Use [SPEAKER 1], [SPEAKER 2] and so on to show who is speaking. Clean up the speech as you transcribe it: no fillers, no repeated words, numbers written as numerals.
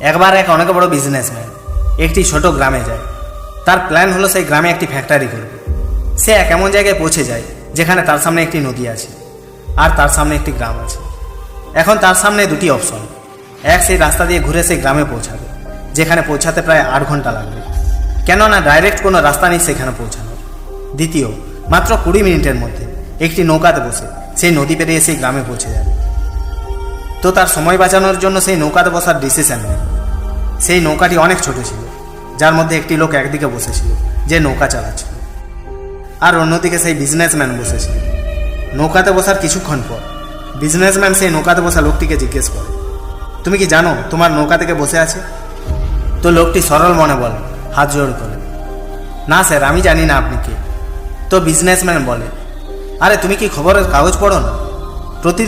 [SPEAKER 1] একবার এক অনেক বড় বিজনেসম্যান একটি ছোট গ্রামে যায়। তার প্ল্যান হলো সেই গ্রামে একটি ফ্যাক্টরি করবে। সে এক এমন জায়গায় পৌঁছে যায় যেখানে তার সামনে একটি নদী আছে আর তার সামনে একটি গ্রাম আছে। এখন তার সামনে দুটি অপশন। এক, সেই রাস্তা দিয়ে ঘুরে সেই গ্রামে পৌঁছাবে, যেখানে পৌঁছাতে প্রায় 8 ঘন্টা লাগবে, কেননা ডাইরেক্ট কোনো রাস্তা নেই সেখানে পৌঁছানোর। দ্বিতীয়, মাত্র 20 মিনিটের মধ্যে একটি নৌকাতে বসে সেই নদী পেরিয়ে সেই গ্রামে পৌঁছে যাবে। তো তার সময় বাঁচানোর জন্য সেই নৌকাতে বসার ডিসিশন নেয়। সেই নৌকাটি অনেক ছোট ছিল, যার মধ্যে একটি লোক একদিকে বসেছিল যে নৌকা চালাচ্ছিল, আর অন্যদিকে সেই বিজনেসম্যান বসেছিল। নৌকাতে বসার কিছুক্ষণ পর বিজনেসম্যান সেই নৌকাতে বসা লোকটিকে জিজ্ঞেস করে, তুমি কি জানো তোমার নৌকা থেকে বসে আছে? তো লোকটি সরল মনে বলে, হাত জোড় করে, না স্যার, আমি জানি না আপনি কে। তো বিজনেসম্যান বলে, আরে তুমি কি খবরের কাগজ পড়ো না? প্রতিদিন